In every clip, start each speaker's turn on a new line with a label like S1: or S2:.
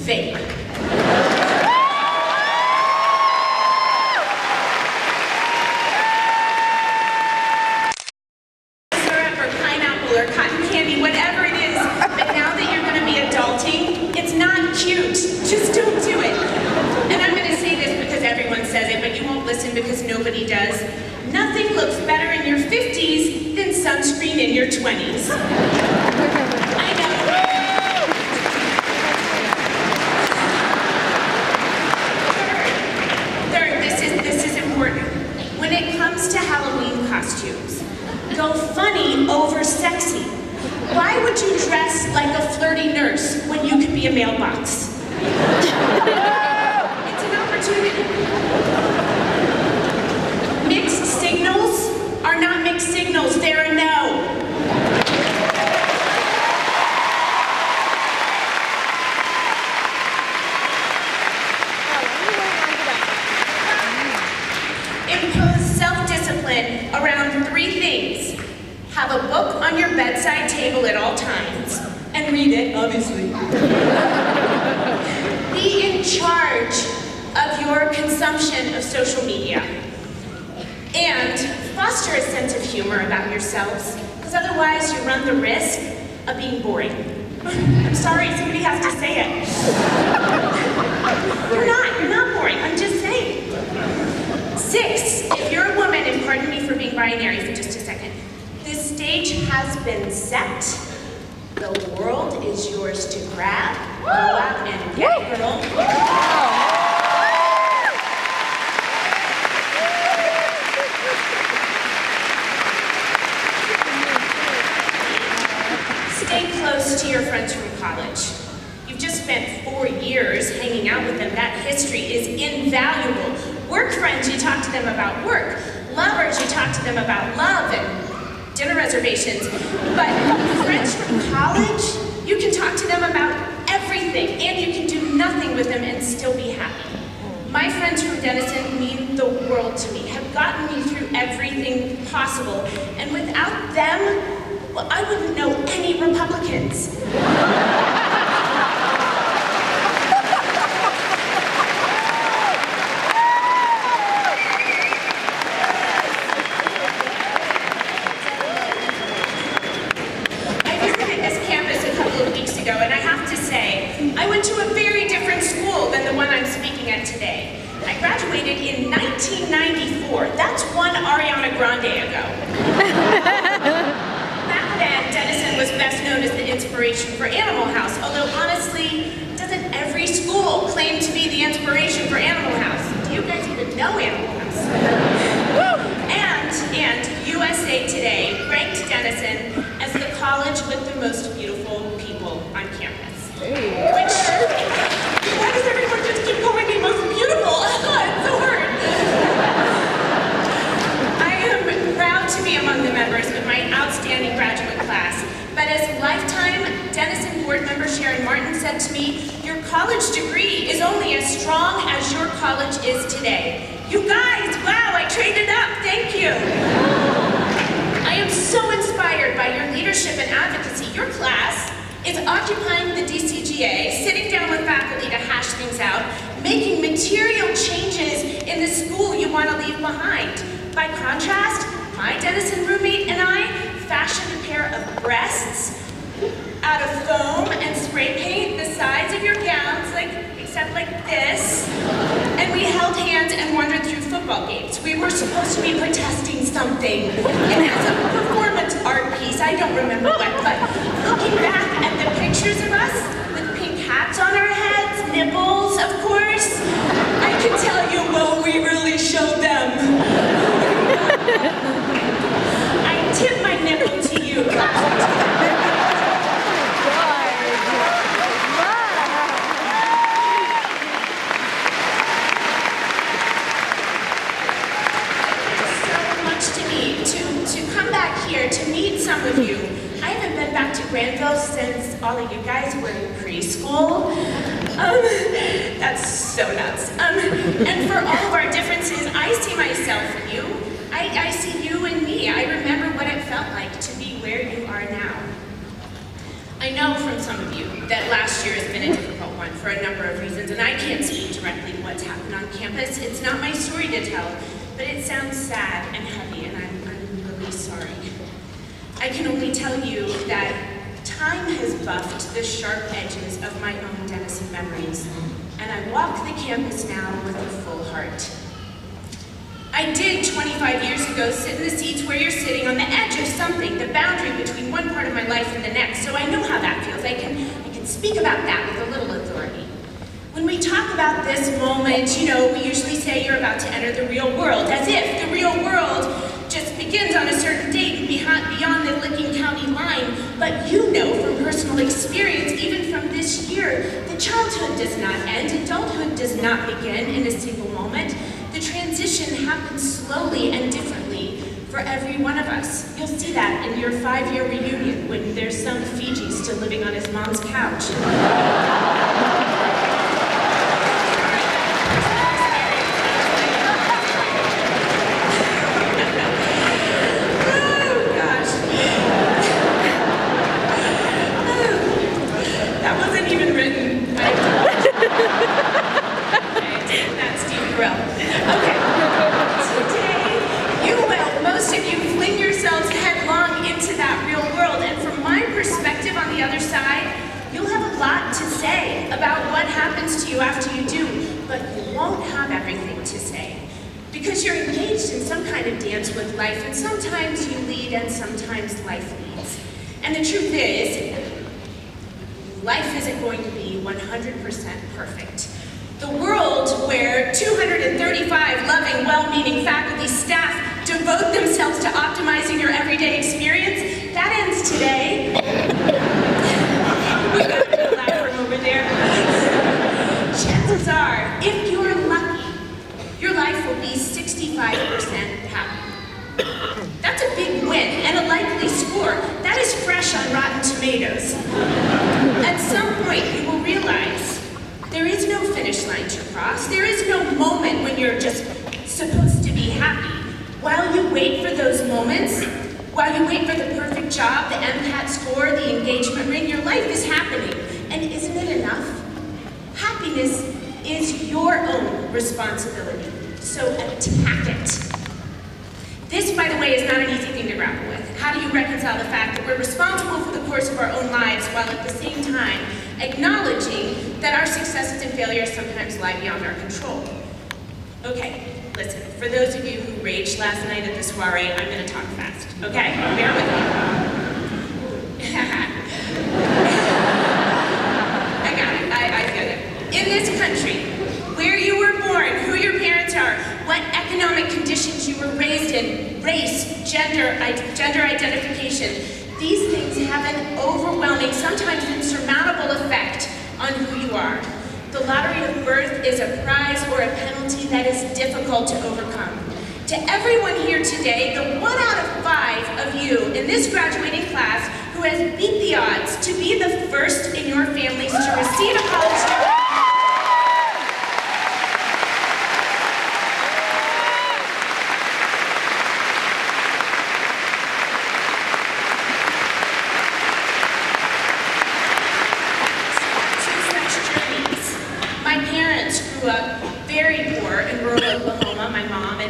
S1: fake. Syrup or pineapple or cotton candy, whatever it is, but now that you're going to be adulting, it's not cute. Just don't do it. And I'm going to say this because everyone says it, but you won't listen because nobody does. Nothing looks better in your 50s than sunscreen in your 20s. I know. Third, this is important. When it comes to Halloween costumes, go funny over sexy. Why would you dress like a flirty nurse when you could be a mailbox? It's an opportunity. Mixed signals are not mixed signals, they're a no. Impose self-discipline around 3 things. Have a book on your bedside table at all times, and read it, obviously. Be in charge of your consumption of social media. And foster a sense of humor about yourselves, because otherwise you run the risk of being boring. I'm sorry, somebody has to say it. You're not boring, I'm just saying. 6, if you're a woman, and pardon me for being binary for just a second, this stage has been set. The world is yours to grab. Go out and get it, girl. Stay close to your friends from college. You've just spent 4 years hanging out with them. That history is invaluable. Work friends, you talk to them about work. Lovers, you talk to them about love and dinner reservations. But friends from college, you can talk to them about everything, and you can do nothing with them and still be happy. My friends from Denison mean the world to me, have gotten me through everything possible, and without them, well, I wouldn't know any Republicans. I visited this campus a couple of weeks ago, and I have to say, I went to a very different school than the one I'm speaking at today. I graduated in 1994. That's one Ariana Grande ago. Denison was best known as the inspiration for Animal House, although honestly, doesn't every school claim to be the inspiration for Animal House? Do you guys even know Animal House? And USA Today ranked Denison as the college with the most beautiful people on campus. Which, why does everyone just keep calling me most beautiful? It's so hard. I am proud to be among the members of my outstanding graduate class, but as lifetime Denison board member Sharon Martin said to me, your college degree is only as strong as your college is today. You guys, wow, I traded up, thank you. I am so inspired by your leadership and advocacy. Your class is occupying the DCGA, sitting down with faculty to hash things out, making material changes in the school you want to leave behind. By contrast, my Denison roommate and I fashioned a pair of breasts out of foam and spray paint the sides of your gowns, except like this, and we held hands and wandered through football games. We were supposed to be protesting something. It has a performance art piece, I don't remember what, but looking back at the pictures of us with pink hats on our heads, nipples, of course, I can tell you, well, we really showed them. I tip my nipple to you. To meet some of you. I haven't been back to Granville since all of you guys were in preschool. That's so nuts. And for all of our differences, I see myself in you. I see you and me. I remember what it felt like to be where you are now. I know from some of you that last year has been a difficult one for a number of reasons, and I can't speak directly to what's happened on campus. It's not my story to tell, but it sounds sad and heavy, and I'm really sorry. I can only tell you that time has buffed the sharp edges of my own Denison memories, and I walk the campus now with a full heart. I did 25 years ago sit in the seats where you're sitting on the edge of something, the boundary between one part of my life and the next, so I know how that feels. I can speak about that with a little authority. When we talk about this moment, we usually say you're about to enter the real world, as if the real world just begins on a certain date beyond the Licking County line. But you know from personal experience, even from this year, that childhood does not end, adulthood does not begin in a single moment. The transition happens slowly and differently for every one of us. You'll see that in your 5-year reunion when there's some Fiji still living on his mom's couch. After you do, but you won't have everything to say because you're engaged in some kind of dance with life, and sometimes you lead and sometimes life leads. And the truth is, life isn't going to be 100% perfect. The world where 235 loving, well-meaning faculty staff devote themselves to optimizing your everyday experience, that ends today. We got a good laugh from over there. Chances are, if you're lucky, your life will be 65% happy. That's a big win and a likely score. That is fresh on Rotten Tomatoes. At some point, you will realize there is no finish line to cross. There is no moment when you're just supposed to be happy. While you wait for those moments, while you wait for the perfect job, the MCAT score, the engagement ring, your life is happening. And isn't it enough? Happiness is your own responsibility, so attack it. This, by the way, is not an easy thing to grapple with. How do you reconcile the fact that we're responsible for the course of our own lives while at the same time acknowledging that our successes and failures sometimes lie beyond our control? Okay, listen, for those of you who raged last night at the soiree, I'm going to talk fast, okay? Bear with me. I got it. I feel it. In this country, where you were born, who your parents are, what economic conditions you were raised in, race, gender identification, these things have an overwhelming, sometimes insurmountable effect on who you are. The lottery of birth is a prize or a penalty that is difficult to overcome. To everyone here today, the 1 out of 5 of you in this graduating class who has beat the odds to be the first in your families to receive a college degree,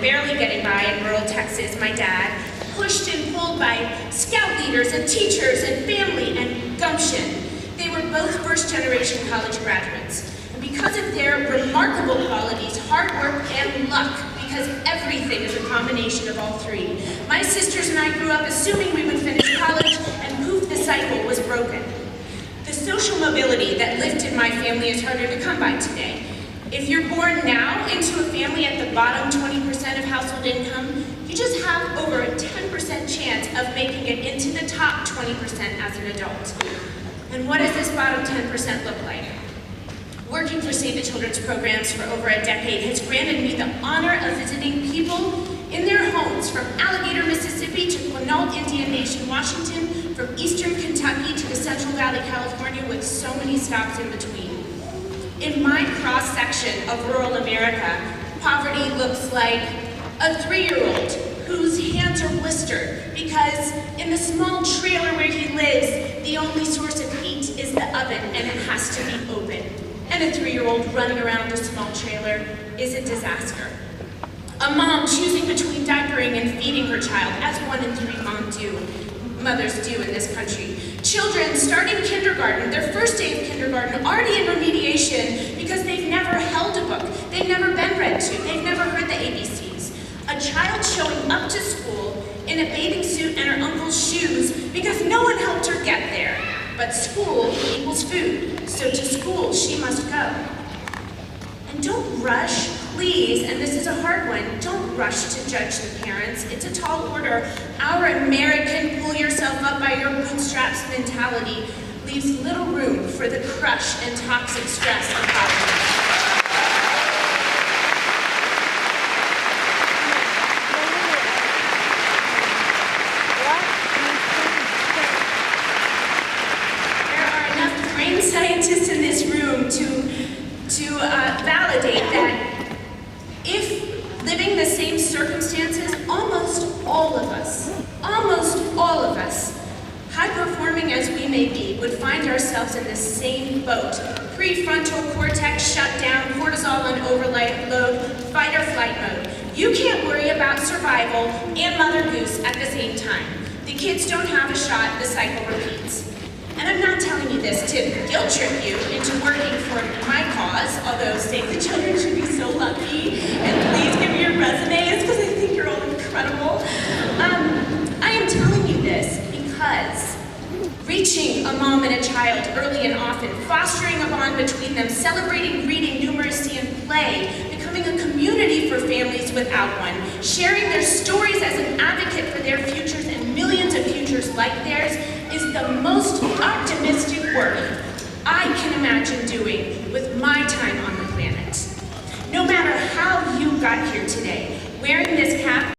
S1: barely getting by in rural Texas, my dad, pushed and pulled by scout leaders and teachers and family and gumption. They were both first-generation college graduates. And because of their remarkable qualities, hard work and luck, because everything is a combination of all three, my sisters and I grew up assuming we would finish college, and poof, the cycle was broken. The social mobility that lifted my family is harder to come by today. If you're born now into a family at the bottom 20% of household income, you just have over a 10% chance of making it into the top 20% as an adult. And what does this bottom 10% look like? Working for Save the Children's programs for over a decade has granted me the honor of visiting people in their homes from Alligator, Mississippi to Quinault Indian Nation, Washington, from eastern Kentucky to the Central Valley, California, with so many stops in between. In my cross-section of rural America, poverty looks like a 3-year-old whose hands are blistered because in the small trailer where he lives, the only source of heat is the oven and it has to be open. and a 3-year-old running around a small trailer is a disaster. A mom choosing between diapering and feeding her child, as 1 in 3 mothers do in this country. Children starting kindergarten, their first day of kindergarten, already in remediation because they've never held a book, they've never been read to, they've never heard the ABCs. A child showing up to school in a bathing suit and her uncle's shoes because no one helped her get there. But school equals food, so to school she must go. And don't rush, please, and this is a hard one, don't rush to judge the parents. It's a tall order. Our American pull yourself up by your bootstraps mentality leaves little room for the crush and toxic stress of poverty. Scientists in this room to validate that if living the same circumstances, almost all of us, high-performing as we may be, would find ourselves in the same boat. Prefrontal cortex shut down, cortisol on overload, fight or flight mode. You can't worry about survival and Mother Goose at the same time. The kids don't have a shot, the cycle repeats. And I'm not telling you this to guilt trip you into working for my cause, although Save the Children should be so lucky, and please give me your resumes because I think you're all incredible. I am telling you this because reaching a mom and a child early and often, fostering a bond between them, celebrating reading, numeracy, and play, becoming a community for families without one, sharing their stories as an advocate for their futures and millions of futures like theirs, is the most optimistic work I can imagine doing with my time on the planet. No matter how you got here today, wearing this cap